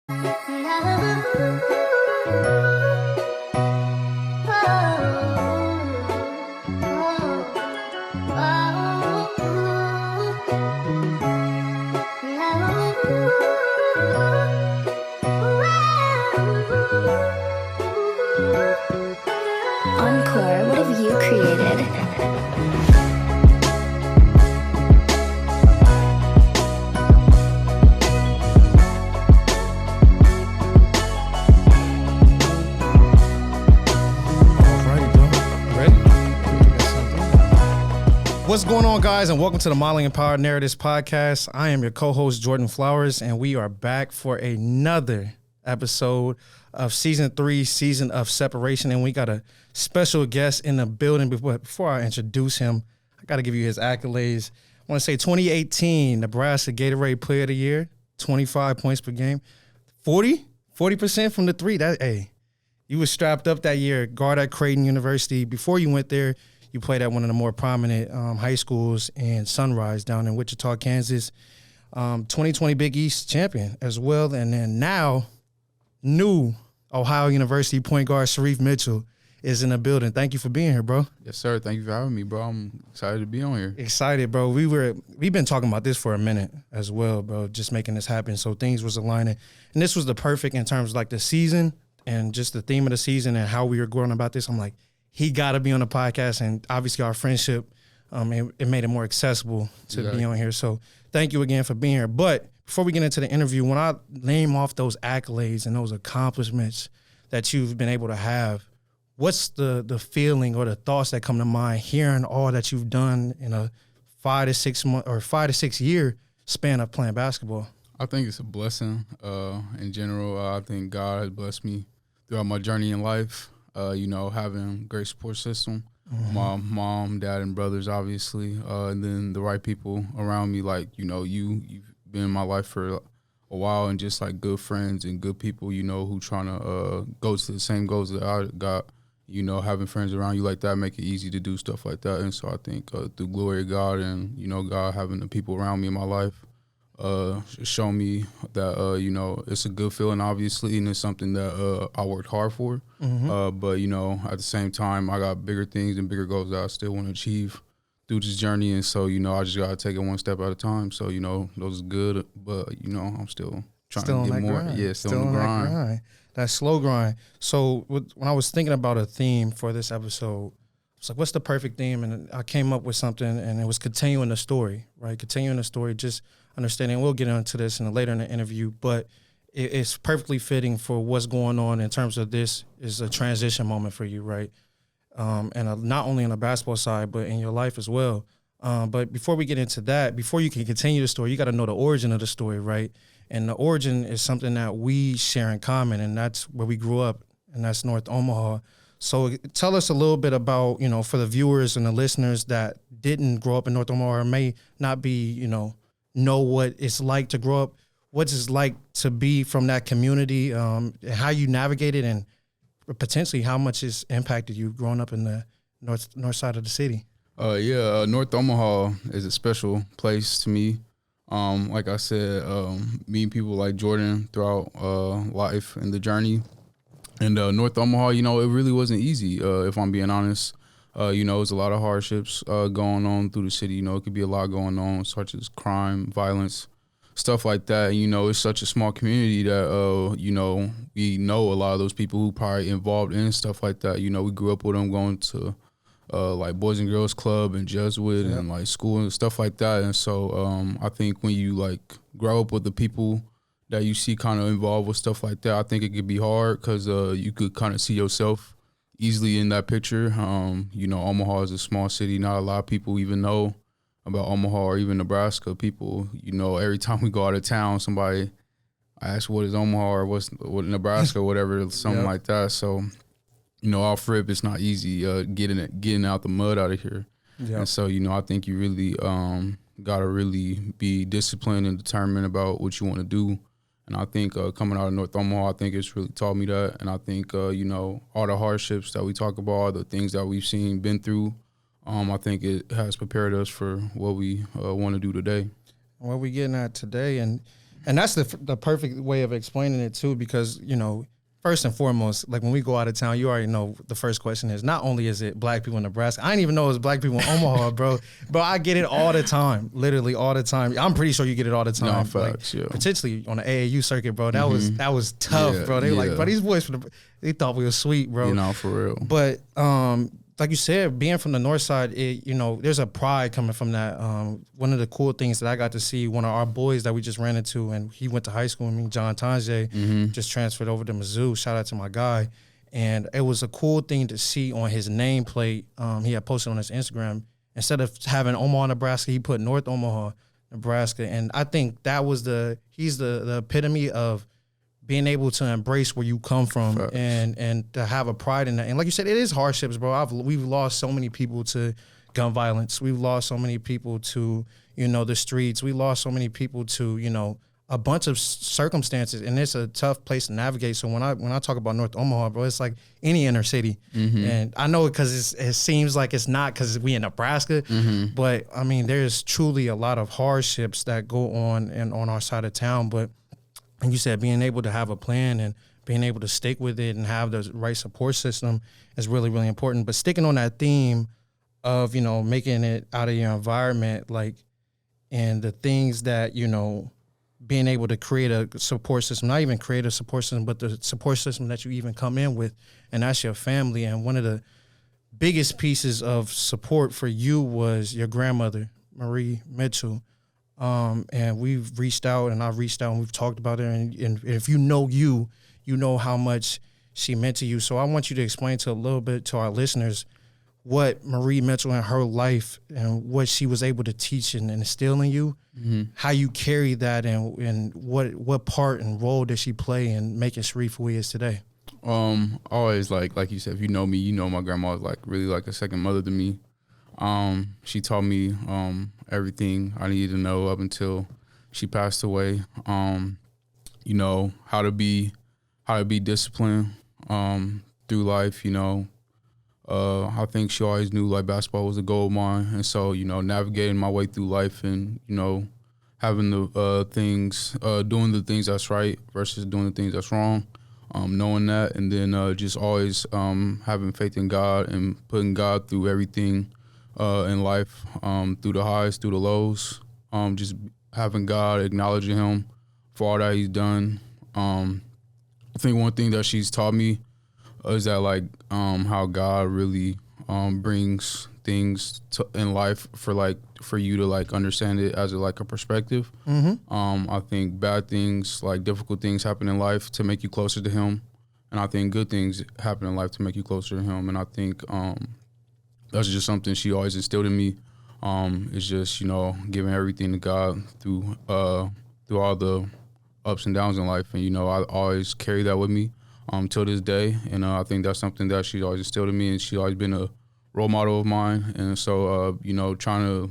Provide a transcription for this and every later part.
Encore, what have you created? What's going on, guys, and welcome to the Modeling Empowered Narratives podcast. I am your co-host, Jordan Flowers, and we are back for another episode of Season 3, Season of Separation, and we got a special guest in the building. Before I introduce him, I got to give you his accolades. I want to say 2018 Nebraska Gatorade Player of the Year, 25 points per game, 40% from the three. You were strapped up that year, guard at Creighton University. Before you went there, you played at one of the more prominent high schools in Sunrise down in Wichita, Kansas. 2020 Big East champion as well. And then now, new Ohio University point guard Shereef Mitchell is in the building. Thank you for being here, bro. Yes, sir. Thank you for having me, bro. I'm excited to be on here. Excited, bro. We've been talking about this for a minute as well, bro, just making this happen. So things was aligning. And this was the perfect in terms of like the season and just the theme of the season and how we were going about this. I'm like, he got to be on the podcast, and obviously our friendship, it made it more accessible to be on here. So thank you again for being here. But before we get into the interview, when I name off those accolades and those accomplishments that you've been able to have, what's the feeling or the thoughts that come to mind hearing all that you've done in a 5 to 6 month or 5 to 6 year span of playing basketball? I think it's a blessing. In general, I think God has blessed me throughout my journey in life. Having a great support system, my mom, dad, and brothers, obviously, and then the right people around me, like, you've been in my life for a while, and just, like, good friends and good people, who trying to go to the same goals that I got, having friends around you like that make it easy to do stuff like that. And so I think through glory of God and, God having the people around me in my life, show me that, it's a good feeling, obviously, and it's something that I worked hard for. But, at the same time, I got bigger things and bigger goals that I still want to achieve through this journey. And so, I just got to take it one step at a time. So, those are good, but, I'm still trying to get more. Grind. Yeah, still on the grind. That slow grind. So when I was thinking about a theme for this episode, I was like, what's the perfect theme? And I came up with something, and it was continuing the story, right? Continuing the story, just understanding. We'll get into this later in the interview, but it's perfectly fitting for what's going on in terms of this is a transition moment for you, right? And not only on the basketball side, but in your life as well. But before we get into that, before you can continue the story, you got to know the origin of the story, right? And the origin is something that we share in common, and that's where we grew up, and that's North Omaha. So tell us a little bit about, for the viewers and the listeners that didn't grow up in North Omaha or may not be, know what it's like to grow up, what it's like to be from that community, how you navigated, and potentially how much it's impacted you growing up in the north side of the city. North Omaha is a special place to me. Like I said, meeting people like Jordan throughout life and the journey. And North Omaha, it really wasn't easy, if I'm being honest. There's a lot of hardships going on through the city. It could be a lot going on, such as crime, violence, stuff like that. It's such a small community that, we know a lot of those people who probably involved in stuff like that. We grew up with them going to, like, Boys and Girls Club and Jesuit and, like, school and stuff like that. And so I think when you, like, grow up with the people that you see kind of involved with stuff like that, I think it could be hard because you could kind of see yourself easily in that picture. Omaha is a small city. Not a lot of people even know about Omaha or even Nebraska. People, every time we go out of town, somebody asks what is Omaha or what Nebraska or whatever, something like that. So, off rip, it's not easy getting out the mud out of here. Yep. And so, I think you really got to really be disciplined and determined about what you want to do. And I think coming out of North Omaha, I think it's really taught me that. And I think, all the hardships that we talk about, all the things that we've been through, I think it has prepared us for what we want to do today. What we getting at today, and And that's the perfect way of explaining it too, because, you know, first and foremost, like when we go out of town, you already know the first question is not only is it black people in Nebraska. I didn't even know it was black people in Omaha, bro. But I get it all the time, literally all the time. I'm pretty sure you get it all the time. No, facts, like, yeah. Particularly on the AAU circuit, bro. That was tough, Yeah, bro. They were like, bro, these boys they thought we were sweet, bro. You know, for real. But like you said, being from the north side, you know, there's a pride coming from that. One of the cool things that I got to see, one of our boys that we just ran into, and he went to high school with me, John Tange, just transferred over to Mizzou. Shout out to my guy. And it was a cool thing to see on his nameplate. He had posted on his Instagram. Instead of having Omaha, Nebraska, he put North Omaha, Nebraska. And I think that was he's the epitome of being able to embrace where you come from. Facts. and to have a pride in that. And like you said, it is hardships, bro. We've lost so many people to gun violence. We've lost so many people to, you know, the streets. We lost so many people to, you know, a bunch of circumstances, and it's a tough place to navigate. So when I talk about North Omaha, bro, it's like any inner city. And I know it because it seems like it's not because we in Nebraska, but I mean, there's truly a lot of hardships that go on and on our side of town. But and you said being able to have a plan and being able to stick with it and have the right support system is really, really important. But sticking on that theme of, you know, making it out of your environment, like, and the things that, you know, being able to create a support system, not even create a support system, but the support system that you even come in with, and that's your family. And one of the biggest pieces of support for you was your grandmother, Marie Mitchell. And we've reached out, and I've reached out, and we've talked about her. And if you know how much she meant to you. So I want you to explain a little bit to our listeners what Marie Mitchell in her life and what she was able to teach and instill in you, how you carry that, and what part and role did she play in making Shereef who he is today? Always like you said, if you know me, you know my grandma was like really like a second mother to me. She taught me everything I needed to know up until she passed away. You know, how to be disciplined through life, you know. I think she always knew like basketball was a goal of mine, and so, you know, navigating my way through life and, you know, having the things, doing the things that's right versus doing the things that's wrong, knowing that, and then just always having faith in God and putting God through everything in life, through the highs, through the lows, just having God, acknowledging Him for all that He's done. I think one thing that she's taught me is that like how God really brings things in life for you to like understand it as a perspective. I think bad things, like difficult things, happen in life to make you closer to Him, and I think good things happen in life to make you closer to Him. And I think that's just something she always instilled in me. It's just, you know, giving everything to God through all the ups and downs in life, and, you know, I always carry that with me till this day. And I think that's something that she always instilled in me, and she always been a role model of mine. And so, you know, trying to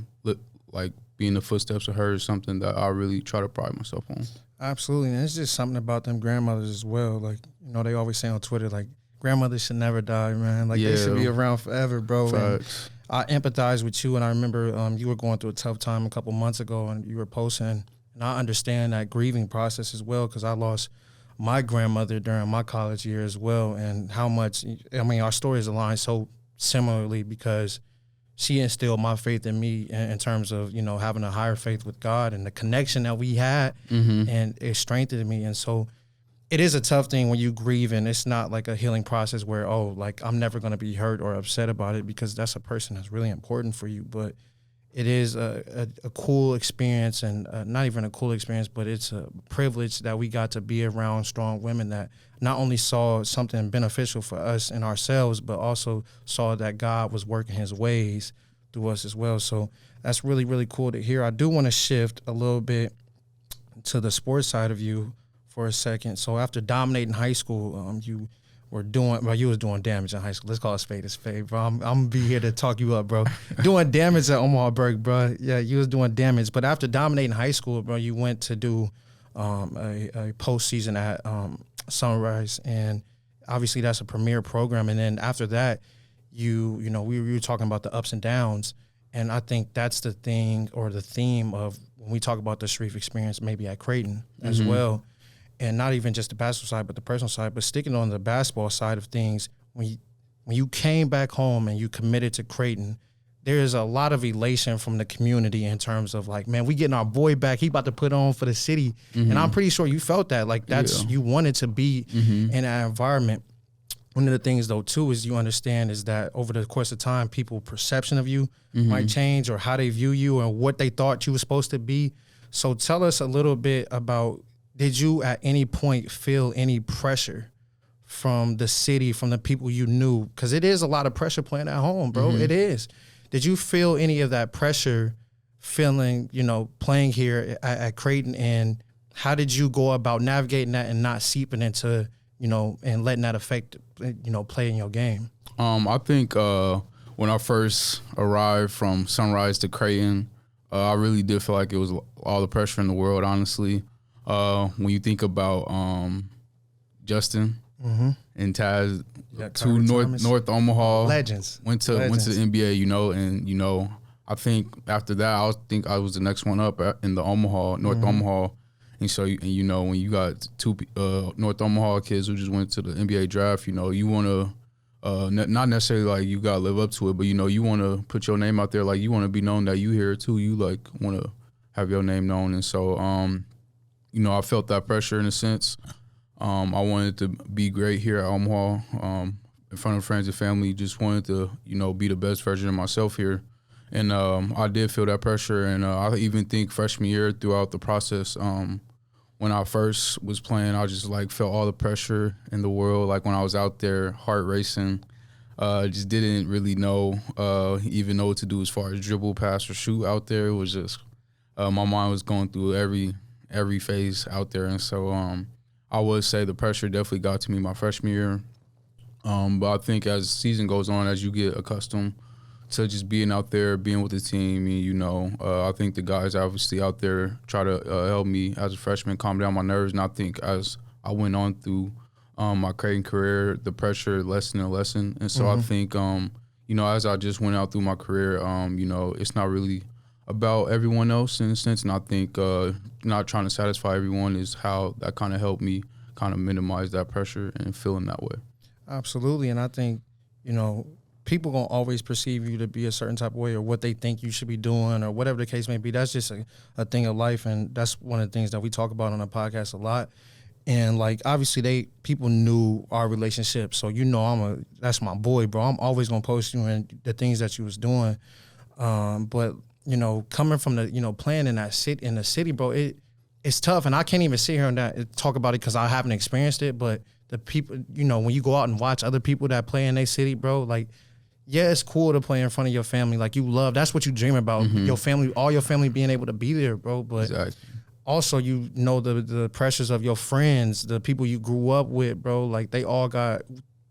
be in the footsteps of her is something that I really try to pride myself on. Absolutely. And it's just something about them grandmothers as well. Like, you know, they always say on Twitter, like, grandmothers should never die, man. Like, they should be around forever, bro. Facts. I empathize with you, and I remember you were going through a tough time a couple months ago, and you were posting, and I understand that grieving process as well, because I lost my grandmother during my college year as well, and how much, I mean, our stories align so similarly because she instilled my faith in me in terms of, you know, having a higher faith with God and the connection that we had, and it strengthened me. And so it is a tough thing when you grieve, and it's not like a healing process where, oh, like, I'm never going to be hurt or upset about it, because that's a person that's really important for you. But it is a cool experience, and not even a cool experience, but it's a privilege that we got to be around strong women that not only saw something beneficial for us and ourselves, but also saw that God was working His ways through us as well. So that's really, really cool to hear. I do want to shift a little bit to the sports side of you for a second. So after dominating high school, you was doing damage in high school. Let's call it spade a spade, bro. I'm gonna be here to talk you up, bro. Doing damage at Omaha Burke, bro. Yeah, you was doing damage. But after dominating high school, bro, you went to do a postseason at Sunrise, and obviously that's a premier program. And then after that, you know, we were talking about the ups and downs, And I think that's the thing or the theme of when we talk about the Shereef experience, maybe at Creighton as well. And not even just the basketball side, but the personal side, but sticking on the basketball side of things, when you came back home and you committed to Creighton, there is a lot of elation from the community in terms of like, man, we getting our boy back. He about to put on for the city. And I'm pretty sure you felt that. Like you wanted to be in that environment. One of the things though too is you understand is that over the course of time, people's perception of you might change, or how they view you and what they thought you were supposed to be. So tell us a little bit about, did you at any point feel any pressure from the city, from the people you knew? Because it is a lot of pressure playing at home, bro. It is. Did you feel any of that pressure feeling, playing here at Creighton? And how did you go about navigating that and not seeping into, and letting that affect, play in your game? I think when I first arrived from Sunrise to Creighton, I really did feel like it was all the pressure in the world, honestly. When you think about Justin and Taz, two North Omaha legends, went to the NBA, and I think after that, I was the next one up in the North Omaha. And so, when you got two North Omaha kids who just went to the NBA draft, you want to, not necessarily like you got to live up to it, but, you want to put your name out there. Like, you want to be known that you here too. You, like, want to have your name known. And so, I felt that pressure in a sense. I wanted to be great here at Omaha, in front of friends and family. Just wanted to, be the best version of myself here. And I did feel that pressure. And I even think freshman year throughout the process, when I first was playing, I just like felt all the pressure in the world. Like when I was out there, heart racing, just didn't really even know what to do as far as dribble, pass, or shoot out there. It was just, my mind was going through every phase out there. And so I would say the pressure definitely got to me my freshman year. But I think as the season goes on, as you get accustomed to just being out there, being with the team, and, I think the guys obviously out there try to help me as a freshman calm down my nerves. And I think as I went on through my Creighton career, the pressure lessened and lessened. And so I think, as I just went out through my career, it's not really about everyone else in a sense. And I think not trying to satisfy everyone is how that kind of helped me kind of minimize that pressure and feeling that way. Absolutely. And I think, people gonna always perceive you to be a certain type of way, or what they think you should be doing, or whatever the case may be. That's just a thing of life, and that's one of the things that we talk about on the podcast a lot. And like obviously people knew our relationship, so that's my boy, bro. I'm always gonna post you and the things that you was doing. But coming from the playing in the city, bro, it's tough, and I can't even sit here and talk about it because I haven't experienced it. But the people, when you go out and watch other people that play in their city, bro, like. Yeah, it's cool to play in front of your family. Like, you love, that's what you dream about, your family, all your family being able to be there, bro. But also, the pressures of your friends, the people you grew up with, bro. Like, they all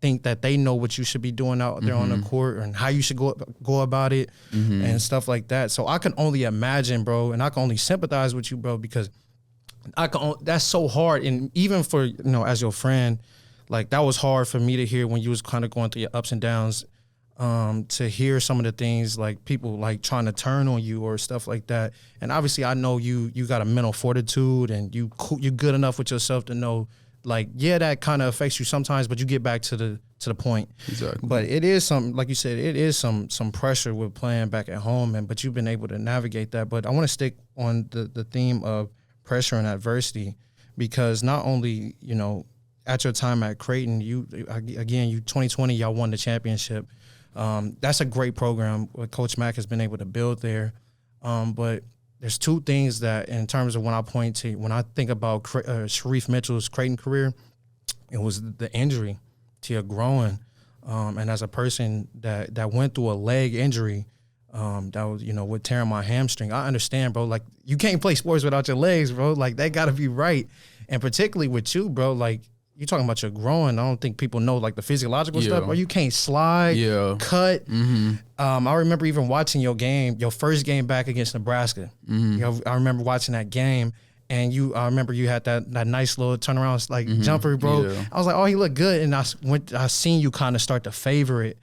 think that they know what you should be doing out there on the court and how you should go about it and stuff like that. So I can only imagine, bro, and I can only sympathize with you, bro, because that's so hard. And even for, as your friend, like, that was hard for me to hear when you was kind of going through your ups and downs. To hear some of the things like people like trying to turn on you or stuff like that. And obviously I know you got a mental fortitude and you're good enough with yourself to know, like, yeah, that kind of affects you sometimes, but you get back to the point. Exactly. But it is like you said, it is some pressure with playing back at home, but you've been able to navigate that. But I want to stick on the theme of pressure and adversity, because not only, at your time at Creighton, you 2020, y'all won the championship. That's a great program what Coach Mack has been able to build there. But there's two things that, in terms of when I think about Shereef Mitchell's Creighton career, it was the injury to your groin. And as a person that went through a leg injury, that was, with tearing my hamstring, I understand, bro. Like, you can't play sports without your legs, bro. Like, that got to be right. And particularly with you, bro, like, you're talking about your groin. I don't think people know, like, the physiological stuff, or you can't slide, cut. I remember even watching your first game back against Nebraska. I remember watching that game, And I remember you had that nice little turnaround like jumper, bro. Yeah. I was like, oh, he looked good. And I seen you kind of start to favor it.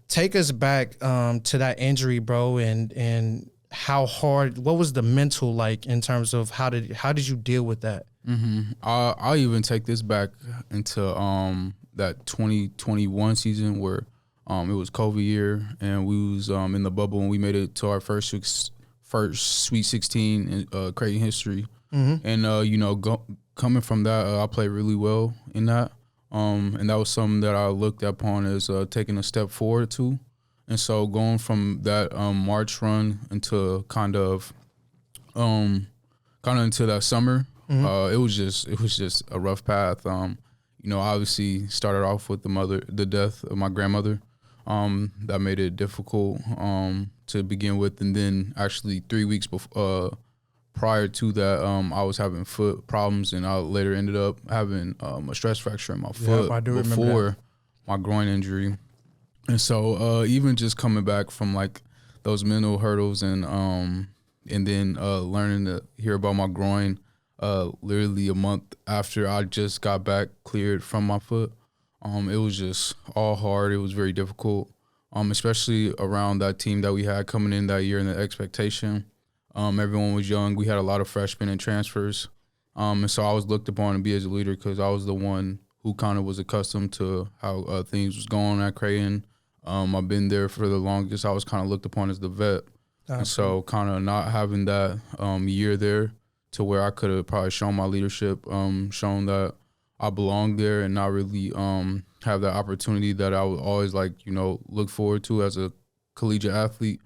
Take us back to that injury, bro, and how hard, what was the mental like in terms of how did you deal with that? I'll even take this back into that 2021 season where it was COVID year and we was in the bubble and we made it to our first Sweet 16 in Creighton history. And coming from that, I played really well in that. And that was something that I looked upon as taking a step forward too. And so going from that March run into kind of into that summer, it was just a rough path. Obviously started off with the death of my grandmother. That made it difficult to begin with, and then actually 3 weeks prior to that, I was having foot problems, and I later ended up having a stress fracture in my foot before my groin injury. And so even just coming back from like those mental hurdles and then learning to hear about my groin literally a month after I just got back cleared from my foot, it was just all hard. It was very difficult, especially around that team that we had coming in that year and the expectation. Everyone was young. We had a lot of freshmen and transfers. And so I was looked upon to be as a leader because I was the one who kind of was accustomed to how things was going at Creighton. I've been there for the longest. I was kind of looked upon as the vet. And so kind of not having that year there to where I could have probably shown my leadership, shown that I belonged there and not really have that opportunity that I would always look forward to as a collegiate athlete.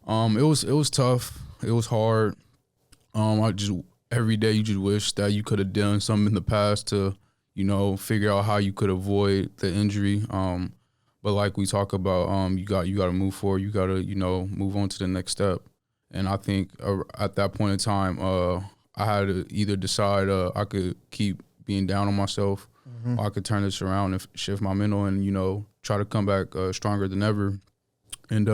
It was tough. It was hard. Every day you just wish that you could have done something in the past to, figure out how you could avoid the injury. But like we talk about, you got to move forward. You got to, move on to the next step. And I think at that point in time, I had to either decide I could keep being down on myself, or I could turn this around and shift my mental and, try to come back stronger than ever. And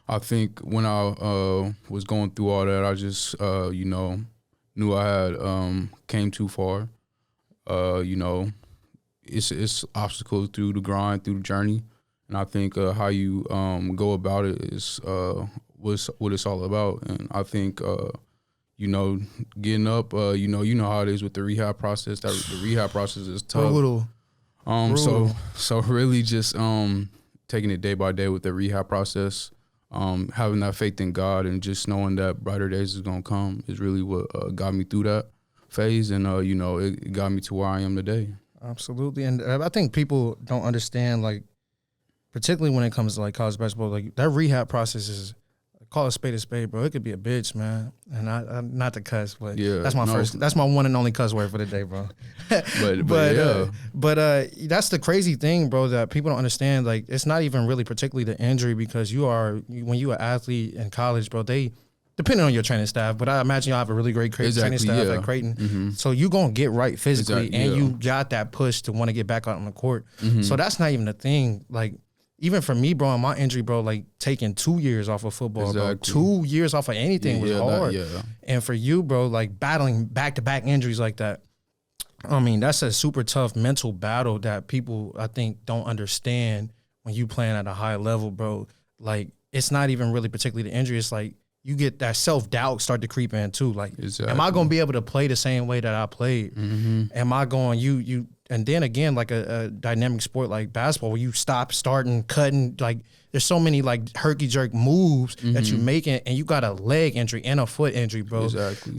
I think when I was going through all that, I just, knew I had came too far. It's obstacles through the grind, through the journey. And I think how you go about it is what it's all about. And I think, getting up, you know how it is with the rehab process. The rehab process is tough. Brutal. So really just taking it day by day with the rehab process, having that faith in God and just knowing that brighter days is gonna come is really what got me through that phase. And it got me to where I am today. Absolutely. And I think people don't understand, like, particularly when it comes to like college basketball, like that rehab process is, call a spade, bro. It could be a bitch, man. And I not to cuss, but that's my one and only cuss word for the day, bro. but that's the crazy thing, bro, that people don't understand. Like, it's not even really particularly the injury, because when you an athlete in college, bro, they, depending on your training staff, but I imagine y'all have a really great training staff at Creighton. So you gonna get right physically, and you got that push to want to get back out on the court. So that's not even a thing. Like, even for me, bro, on my injury, bro, like taking 2 years off of football, bro, 2 years off of anything was hard. And for you, bro, like battling back-to-back injuries like that, I mean, that's a super tough mental battle that people, I think, don't understand when you playing at a high level, bro. Like, it's not even really particularly the injury. It's like you get that self-doubt start to creep in too. Like, am I going to be able to play the same way that I played? Am I going, and then again, like a dynamic sport like basketball, where you stop, starting, cutting, like there's so many like herky-jerk moves that you making, and you got a leg injury and a foot injury, bro.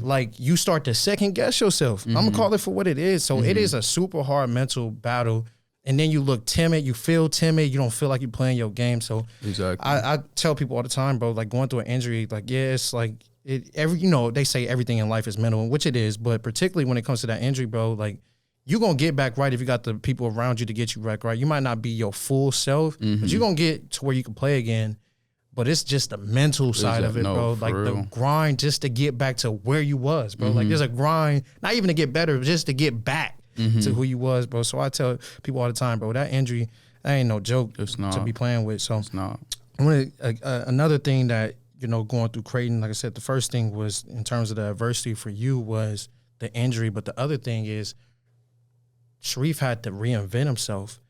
Like, you start to second guess yourself. I'm gonna call it for what it is. So it is a super hard mental battle. And then you look timid, you feel timid, you don't feel like you're playing your game. So I tell people all the time, bro, like going through an injury, like, it's like they say everything in life is mental, which it is, but particularly when it comes to that injury, bro, like, you're going to get back right if you got the people around you to get you back right. You might not be your full self, but you're going to get to where you can play again. But it's just the mental side of it, bro. Like, the grind just to get back to where you was, bro. Like, there's a grind, not even to get better, but just to get back to who you was, bro. So I tell people all the time, bro, that injury, that ain't no joke to be playing with. So it's not. Another thing that going through Creighton, like I said, the first thing was in terms of the adversity for you was the injury, but the other thing is Shereef had to reinvent himself.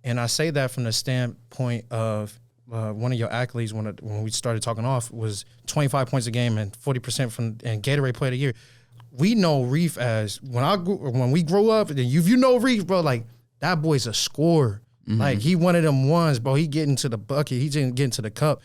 And I say that from the standpoint of one of your accolades when we started talking off was 25 points a game and 40% and Gatorade Player of the Year. We know Reef as when we grew up, and if you know Reef, bro, like that boy's a scorer. Like he one of them ones, bro. He getting to the bucket, he didn't get into the cup.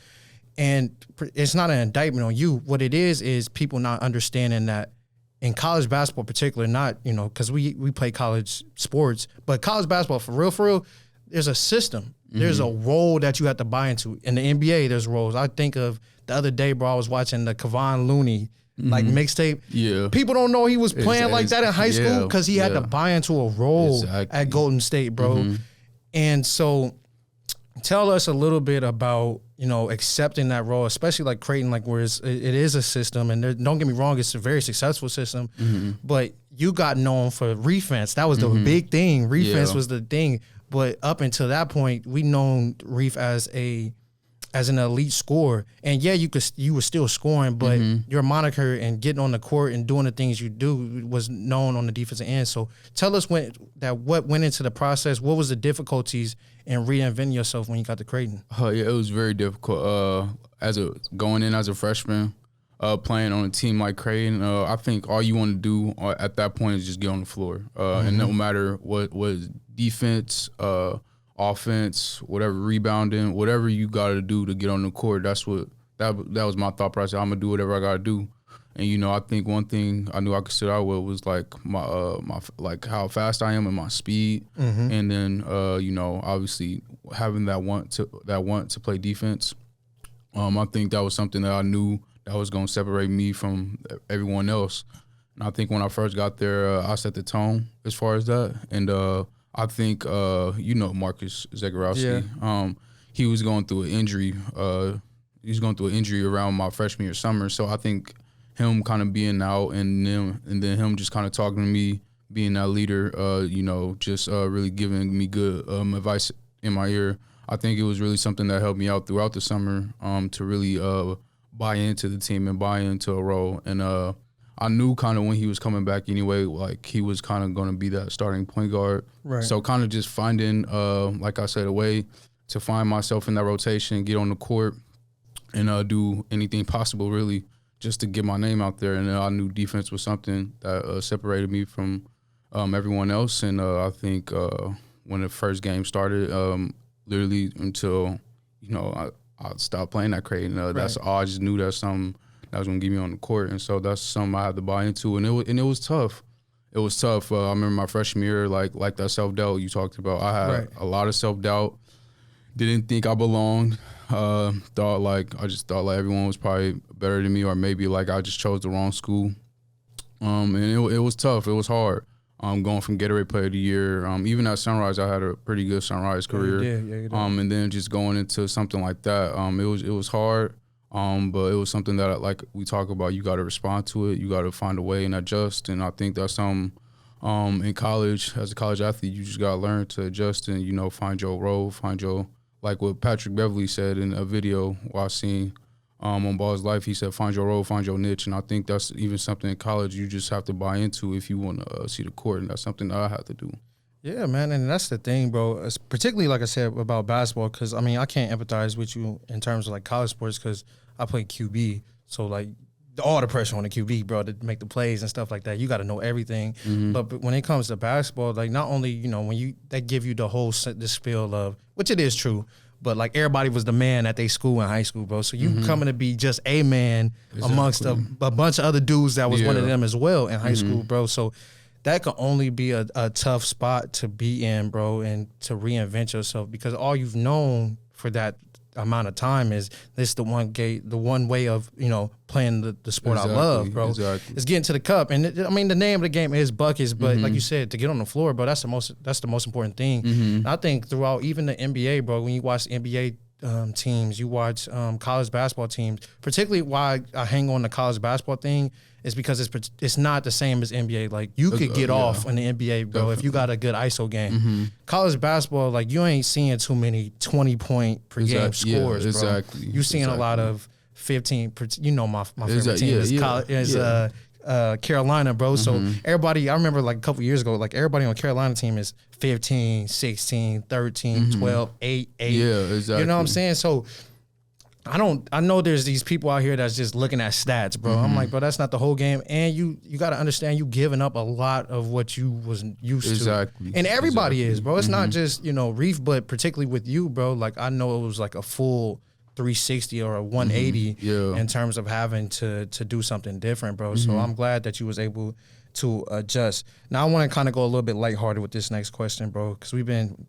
And it's not an indictment on you. What it is people not understanding that in college basketball in particular, not, because we play college sports, but college basketball, for real, there's a system. There's a role that you have to buy into. In the NBA, there's roles. I think of the other day, bro, I was watching the Kevon Looney mixtape. Yeah. People don't know he was playing like that in high school because he had to buy into a role at Golden State, bro. And so tell us a little bit about, accepting that role, especially like Creighton, like where it is a system, and don't get me wrong, it's a very successful system, but you got known for defense. That was the big thing. Defense was the thing. But up until that point, we known Reef as an elite scorer. And yeah, you were still scoring, but your moniker and getting on the court and doing the things you do was known on the defensive end. So tell us what went into the process. What was the difficulties in reinventing yourself when you got to Creighton? Yeah, it was very difficult. Going in as a freshman, playing on a team like Creighton, I think all you want to do at that point is just get on the floor. And no matter what defense, offense, whatever, rebounding, whatever you got to do to get on the court, that was my thought process. I'm gonna do whatever I gotta do. And I think one thing I knew I could sit out with was like my like how fast I am and my speed, and then obviously having that want to play defense. I think that was something that I knew that was gonna separate me from everyone else. And I think when I first got there, I set the tone as far as that. And I think Marcus Zagorowski. He was going through an injury. He's going through an injury around my freshman year summer. So I think him kind of being out and then him just kind of talking to me, being that leader, just really giving me good advice in my ear. I think it was really something that helped me out throughout the summer to really buy into the team and buy into a role. And I knew kind of when he was coming back anyway, like he was kind of going to be that starting point guard. Right. So kind of just finding, like I said, a way to find myself in that rotation, get on the court, and do anything possible really just to get my name out there. And I knew defense was something that separated me from everyone else. And I think when the first game started, literally until, I stopped playing at Creighton, that's all. I just knew that's something that was gonna get me on the court, and so that's something I had to buy into, and it was tough. It was tough. I remember my freshman year, like that self-doubt you talked about. I had a lot of self-doubt. Didn't think I belonged. I just thought like everyone was probably better than me, or maybe like I just chose the wrong school. And it was tough. It was hard. Going from Gatorade Player of the Year, even at Sunrise, I had a pretty good Sunrise career. Yeah, you did. And then just going into something like that, it was hard. But it was something that, like we talk about, you got to respond to it. You got to find a way and adjust. And I think that's something in college, as a college athlete, you just got to learn to adjust and, find your role, like what Patrick Beverly said in a video I seen on Ball's Life. He said, find your role, find your niche. And I think that's even something in college you just have to buy into if you want to see the court. And that's something that I have to do. Yeah, man, and that's the thing, bro. It's particularly, like I said, about basketball, because, I can't empathize with you in terms of, like, college sports because I play QB. So, like, all the pressure on the QB, bro, to make the plays and stuff like that. You got to know everything. But when it comes to basketball, like, not only, when they give you the whole this spiel of, which it is true, but, like, everybody was the man at their school in high school, bro. So you coming to be just a man amongst a bunch of other dudes that was one of them as well in high school, bro. So that could only be a tough spot to be in, bro, and to reinvent yourself, because all you've known for that amount of time is this the one way of playing the sport I love, bro. It's getting to the cup, and the name of the game is buckets, but like you said, to get on the floor, bro, that's the most important thing. And I think throughout even the NBA, bro, when you watch NBA teams, you watch college basketball teams, particularly why I hang on the college basketball thing is because it's not the same as NBA. Like, you could get off in the NBA, bro, if you got a good ISO game. College basketball, like, you ain't seeing too many 20-point per game scores, bro. You seeing a lot of 15. You know my favorite team is Carolina, bro. So everybody, I remember like a couple years ago, like everybody on Carolina team is 15, 16, 13, 12, 8. Yeah, exactly. You know what I'm saying? So I know there's these people out here that's just looking at stats, bro. I'm like, bro, that's not the whole game. And you got to understand you giving up a lot of what you was used to. And everybody is, bro. It's not just, Reef, but particularly with you, bro. Like I know it was like a full 360 or a 180 in terms of having to do something different, bro. So I'm glad that you was able to adjust. Now I want to kind of go a little bit lighthearted with this next question, bro, because we've been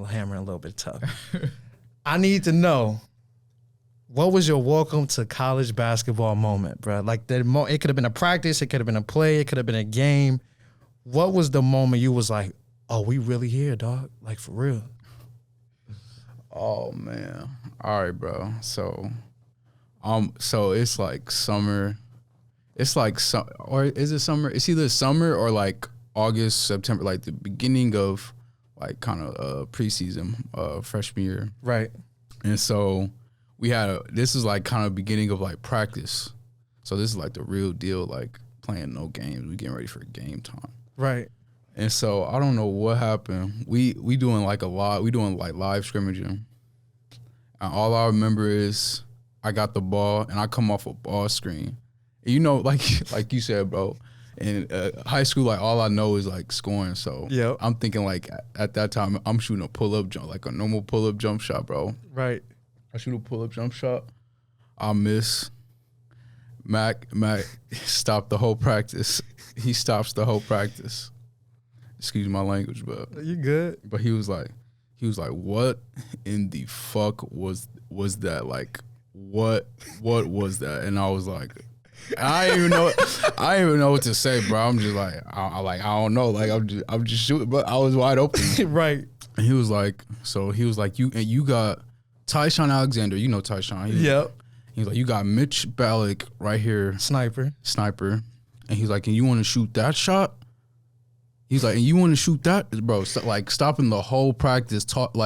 hammering a little bit tough. I need to know, what was your welcome to college basketball moment, bro? Like it could have been a practice, it could have been a play, it could have been a game. What was the moment you was like, oh, we really here, dog? Like for real? Oh man. All right, bro. So it's like summer. It's like or is it summer? It's either summer or like August, September, like the beginning of like kind of preseason, freshman year. Right. And so this is like kind of beginning of like practice. So this is like the real deal, like playing no games. We getting ready for game time. Right. And so I don't know what happened. We doing like we doing like live scrimmaging. And all I remember is I got the ball and I come off a ball screen. And like you said, bro, in high school, like all I know is like scoring. So I'm thinking like at that time I'm shooting a pull-up jump, like a normal pull-up jump shot, bro. Right. I shoot a pull-up jump shot. I miss. Mac stopped the whole practice. He stops the whole practice. Excuse my language, but you good? But he was like, what in the fuck was that? Like, what was that? And I was like, I didn't even know what to say, bro. I'm just like, I don't know. Like I'm just shooting, but I was wide open. Right. And he was like, you got Tyshawn Alexander, you know Tyshawn. Yep. He's like, you got Mitch Ballack right here. Sniper. And he's like, and you want to shoot that shot? He's like, and you want to shoot that? Bro, like stopping the whole practice, talking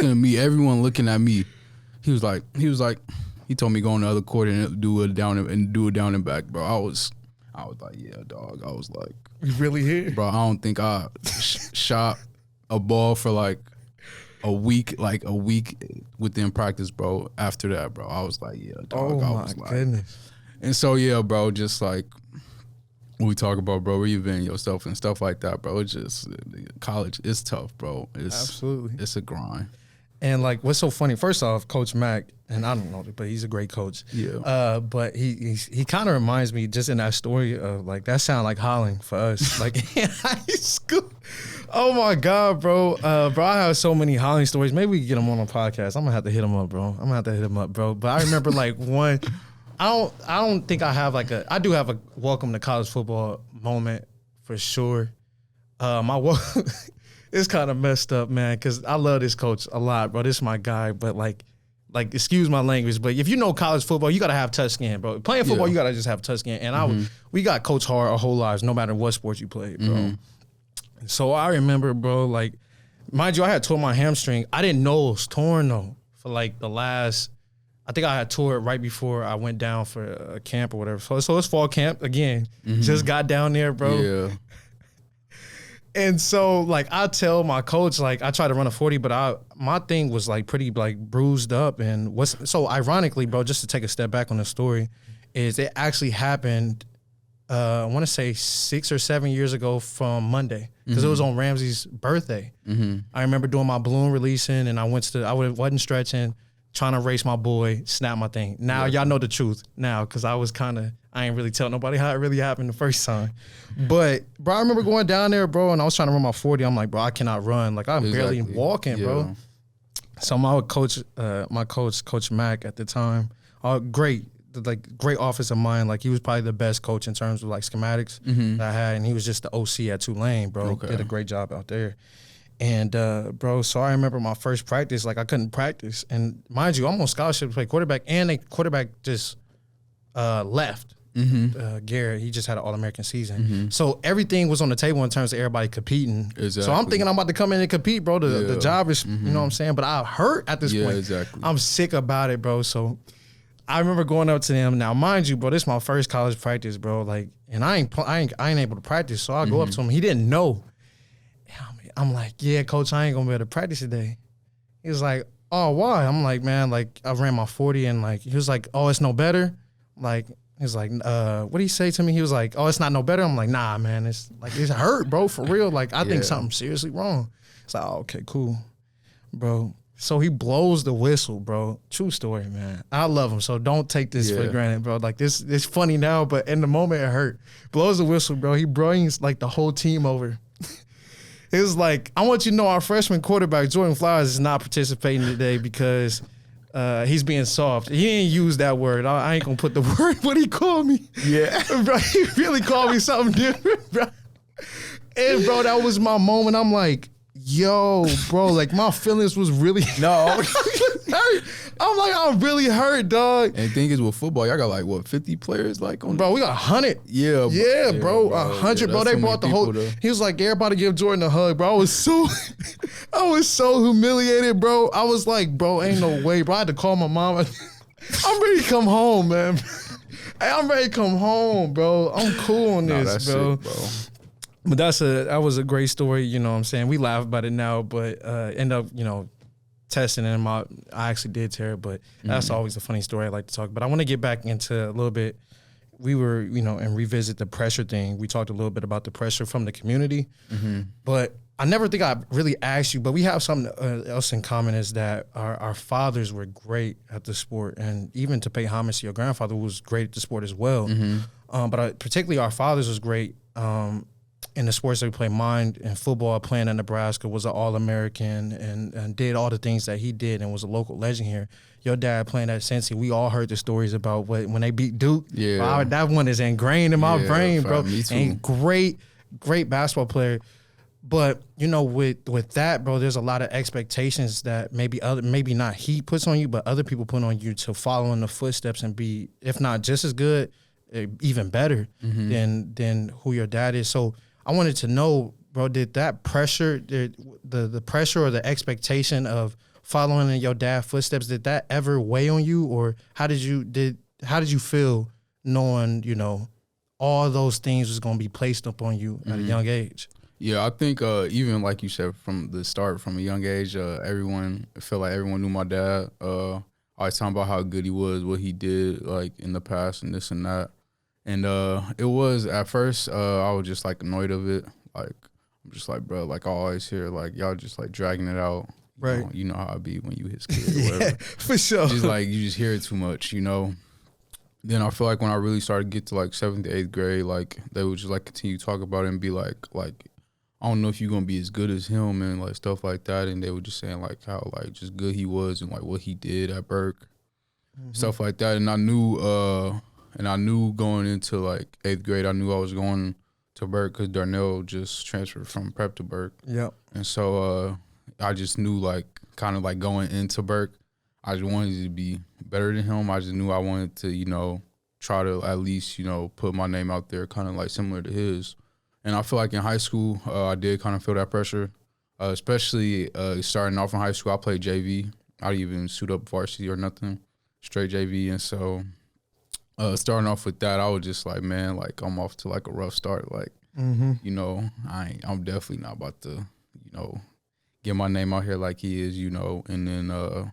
to me, everyone looking at me. He told me go on the other court and do it down and back, bro. I was like, yeah, dog. I was like, you really here? Bro, I don't think I shot a ball for like a week within practice, bro. After that, bro, I was like, yeah, dog. Oh my goodness. And so, yeah, bro, just like when we talk about, bro, reinventing yourself and stuff like that, bro, it's just, college is tough, bro. Absolutely. It's a grind. And like, what's so funny? First off, Coach Mack, and I don't know, but he's a great coach. Yeah. But he kind of reminds me, just in that story of like, that sound like Holland for us, like in high school. Oh my God, bro. Bro, I have so many Holland stories. Maybe we can get him on a podcast. I'm gonna have to hit him up, bro. But I remember like one. I don't think I have like I do have a welcome to college football moment for sure. It's kind of messed up, man, because I love this coach a lot, bro. This is my guy, but like, excuse my language, but if you know college football, you gotta have tough skin, bro. Playing football, you gotta just have tough skin. And we got Coach Hard our whole lives, no matter what sport you play, bro. So I remember, bro, like, mind you, I had tore my hamstring. I didn't know it was torn though for like the last. I think I had tore it right before I went down for a camp or whatever. So it's fall camp again. Just got down there, bro. Yeah. And so, like, I tell my coach, like, I try to run a 40, but my thing was, like, pretty, like, bruised up. And so ironically, bro, just to take a step back on the story, is it actually happened, I want to say 6 or 7 years ago from Monday, because it was on Ramsey's birthday. I remember doing my balloon releasing, and I wasn't stretching, trying to race my boy, snap my thing. Now, y'all know the truth now, because I ain't really tell nobody how it really happened the first time. But, bro, I remember going down there, bro, and I was trying to run my 40. I'm like, bro, I cannot run. Like, I'm barely walking, bro. So my coach, Coach Mack at the time, great office of mine. Like, he was probably the best coach in terms of, like, schematics that I had. And he was just the OC at Tulane, bro. Okay. Did a great job out there. And, bro, so I remember my first practice, like, I couldn't practice. And mind you, I'm on scholarship to play quarterback, and the quarterback just left. Garrett, he just had an All-American season. So everything was on the table in terms of everybody competing. Exactly. So I'm thinking I'm about to come in and compete, bro. The job is, you know what I'm saying? But I hurt at this point. Exactly. I'm sick about it, bro. So I remember going up to them. Now, mind you, bro, this is my first college practice, bro. Like, and I ain't able to practice, so I go up to him. He didn't know. I'm like, yeah, coach, I ain't gonna be able to practice today. He was like, oh, why? I'm like, man, like I ran my 40, and like he was like, oh, it's no better. Like he was like, what did he say to me? He was like, oh, it's not no better. I'm like, nah, man, it's like it's hurt, bro, for real. Like I think something's seriously wrong. It's like, oh, okay, cool, bro. So he blows the whistle, bro. True story, man. I love him, so don't take this for granted, bro. Like this, it's funny now, but in the moment it hurt. Blows the whistle, bro. He brings like the whole team over. It was like, I want you to know our freshman quarterback, Jordan Flowers, is not participating today because he's being soft. He didn't use that word. I ain't going to put the word, what he called me. Yeah. Bro, he really called me something different, bro. And, bro, that was my moment. I'm like, yo, bro, like my feelings was really hurt. I'm like, I'm really hurt, dog. And the thing is with football, y'all got like what, 50 players like on. Bro, we got 100. Yeah, bro, 100, bro. They brought the whole. He was like, everybody give Jordan a hug, bro. I was so humiliated, bro. I was like, bro, ain't no way, bro. I had to call my mom. I'm ready to come home, man. Hey, I'm ready to come home, bro. I'm cool on this, bro. Sick, bro. But that was a great story, you know what I'm saying? We laugh about it now, but end up, testing him out. I actually did tear it, but that's always a funny story I like to talk about. I want to get back into a little bit. We were, and revisit the pressure thing. We talked a little bit about the pressure from the community, but I never think I really asked you, but we have something else in common is that our fathers were great at the sport, and even to pay homage to your grandfather, who was great at the sport as well. But particularly our fathers was great. In the sports that we play, mine in football, playing in Nebraska, was an All-American and did all the things that he did and was a local legend here. Your dad playing at Cincy, we all heard the stories about when they beat Duke. Yeah, that one is ingrained in my brain, bro. Me too. And great basketball player. But with that, bro, there's a lot of expectations that maybe not he puts on you, but other people put on you to follow in the footsteps and be, if not just as good, even better than who your dad is. So I wanted to know, bro, did that pressure, the pressure or the expectation of following in your dad's footsteps, did that ever weigh on you, or how did you feel knowing all those things was going to be placed upon you at a young age? Yeah, I think even like you said from the start, from a young age, everyone knew my dad. I was talking about how good he was, what he did like in the past and this and that. And it was, at first, I was just, like, annoyed of it. Like, I'm just like, bro, like, I always hear, like, y'all just, like, dragging it out. Right. You know how it be when you his kid or whatever. Yeah, for sure. Just, like, you just hear it too much, Then I feel like when I really started to get to, like, 7th to 8th grade, like, they would just, like, continue to talk about it and be like, I don't know if you're going to be as good as him and, like, stuff like that. And they were just saying, like, how, like, just good he was and, like, what he did at Burke, stuff like that. And I knew going into, like, 8th grade, I knew I was going to Burke because Darnell just transferred from prep to Burke. Yep. And so I just knew, like, kind of, like, going into Burke, I just wanted to be better than him. I just knew I wanted to, try to at least, put my name out there kind of, like, similar to his. And I feel like in high school, I did kind of feel that pressure, especially starting off in high school. I played JV. I didn't even suit up varsity or nothing, straight JV. And so starting off with that, I was just like, man, like I'm off to like a rough start. Like, I'm definitely not about to, get my name out here like he is, And then,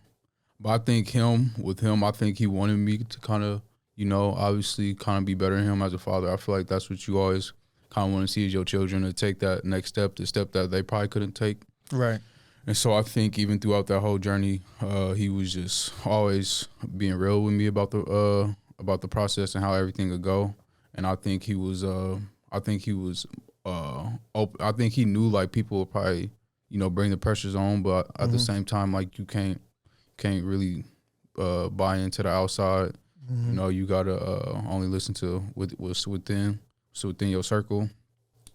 but I think I think he wanted me to kind of, obviously kind of be better than him as a father. I feel like that's what you always kind of want to see as your children, to take that next step, the step that they probably couldn't take. Right. And so I think even throughout that whole journey, he was just always being real with me about the process and how everything would go. And I think he was I think he knew like people would probably, bring the pressures on, but at the same time, like you can't really buy into the outside. You gotta only listen to what's within your circle.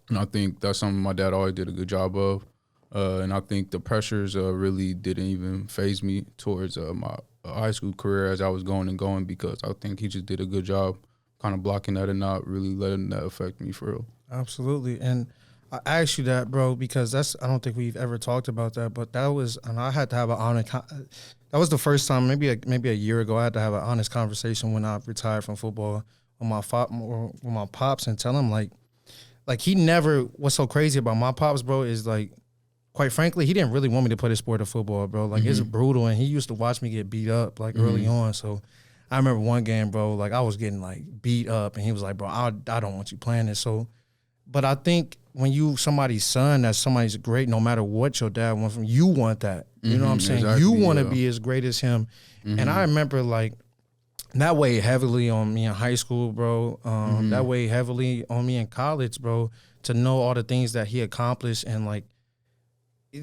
And I think that's something my dad always did a good job of. And I think the pressures really didn't even phase me towards my high school career as I was going, because I think he just did a good job kind of blocking that and not really letting that affect me for real. Absolutely. And I asked you that, bro, because I don't think we've ever talked about that, but that was, and I had to have that That was the first time, maybe a year ago, I had to have an honest conversation when I retired from football with my pops and tell him like he never. What's so crazy about my pops, bro, is like, quite frankly, he didn't really want me to play the sport of football, bro. Like it's brutal, and he used to watch me get beat up like early on. So I remember one game, bro, like I was getting like beat up, and he was like, bro, I don't want you playing this. So, but I think when you somebody's son, that somebody's great, no matter what your dad wants from you, want that. You know what I'm saying? Exactly, You want to be as great as him. And I remember like that weighed heavily on me in high school, bro. That weighed heavily on me in college, bro, to know all the things that he accomplished and like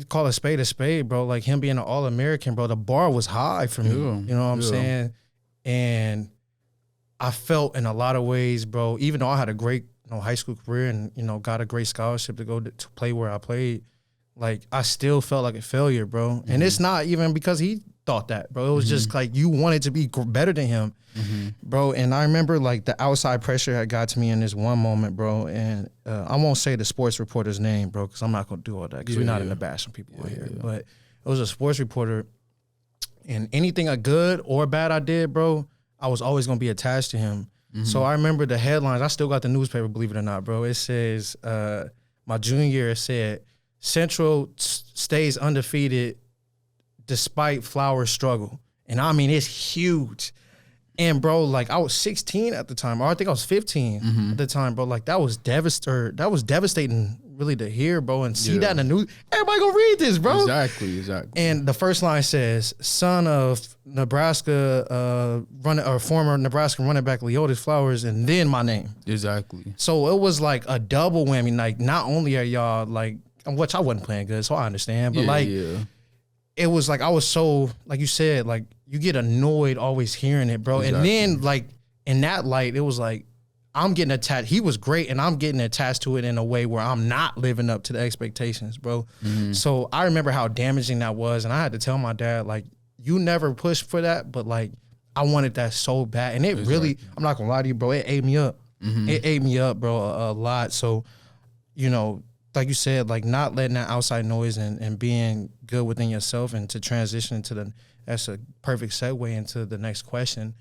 call a spade, bro. Like him being an All-American, bro, the bar was high for me. You know what I'm saying? And I felt in a lot of ways, bro, even though I had a great high school career and, got a great scholarship to go to play where I played, like I still felt like a failure, bro. And it's not even because he thought that, bro. It was just like you wanted to be better than him, bro. And I remember like the outside pressure had got to me in this one moment, bro. And I won't say the sports reporter's name, bro, because I'm not going to do all that because we're not in the bashing people here. But it was a sports reporter, and anything good or bad I did, bro, I was always going to be attached to him. So I remember the headlines. I still got the newspaper, believe it or not, bro. It says, my junior year, it said, Central stays undefeated despite Flowers' struggle. And I mean, it's huge. And, bro, like, I was 16 at the time, or I think I was 15 at the time, bro. Like, that was devastating, really, to hear, bro, and see that in the news. Everybody gonna read this, bro. Exactly. And the first line says, son of Nebraska former Nebraska running back Leotis Flowers, and then my name. Exactly. So it was like a double whammy. Like, not only are y'all, like, which I wasn't playing good, so I understand, but, it was like I was so, like you said, like, you get annoyed always hearing it, bro. Exactly. And then, like, in that light, it was like, I'm getting attached. He was great, and I'm getting attached to it in a way where I'm not living up to the expectations, bro. So I remember how damaging that was, and I had to tell my dad, like, you never pushed for that, but, like, I wanted that so bad. And it really, I'm not going to lie to you, bro, it ate me up. It ate me up, bro, a lot. So, like you said, like not letting that outside noise and being good within yourself, and to transition to that's a perfect segue into the next question,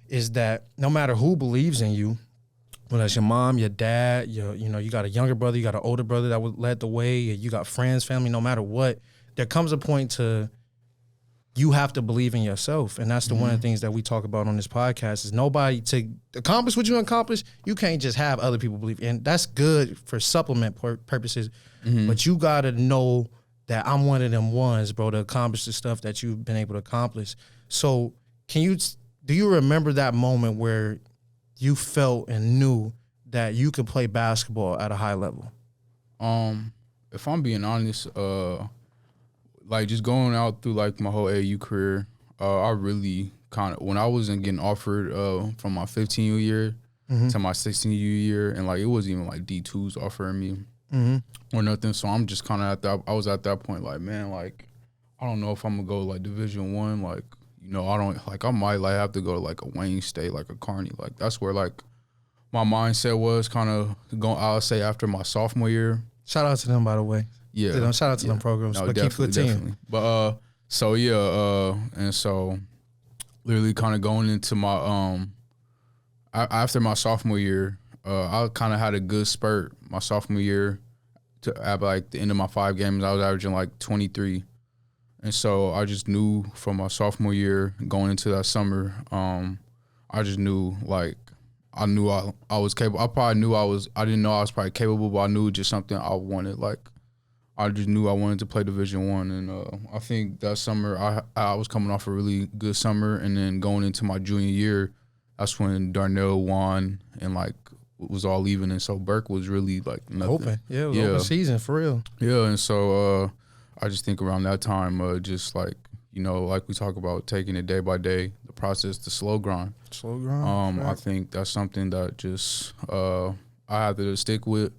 is that no matter who believes in you, whether it's your mom, your dad, you got a younger brother, you got an older brother that would lead the way, you got friends, family, no matter what, there comes a point to you have to believe in yourself. And that's one of the things that we talk about on this podcast is nobody to accomplish what you accomplish. You can't just have other people believe. And that's good for supplement purposes. But you got to know that I'm one of them ones, bro, to accomplish the stuff that you've been able to accomplish. So do you remember that moment where you felt and knew that you could play basketball at a high level? If I'm being honest, like just going out through like my whole AAU career, I really kind of, when I wasn't getting offered from my 15 year to my 16 year, and like it wasn't even like D2s offering me or nothing. So I'm just kind of I was at that point like, man, like I don't know if I'm gonna go like Division I, like I don't like I might like have to go to like a Wayne State, like a Kearney, like that's where like my mindset was kind of going. I'll say after my sophomore year. Shout out to them, by the way. Yeah, shout out to them programs. No, but keep the team. Definitely. But so yeah, and so literally kind of going into my after my sophomore year, I kind of had a good spurt my sophomore year. At like the end of my 5 games, I was averaging like 23, and so I just knew from my sophomore year going into that summer, I just knew like I knew I was capable. I probably knew I didn't know I was probably capable, but I knew just something I wanted. Like I just knew I wanted to play Division I, and I think that summer I was coming off a really good summer, and then going into my junior year, that's when Darnell won and like was all leaving, and so Burke was really like nothing. Open, yeah, it was open season for real. Yeah, and so I just think around that time, just like like we talk about taking it day by day, the process, the slow grind. I think that's something that just I have to stick with.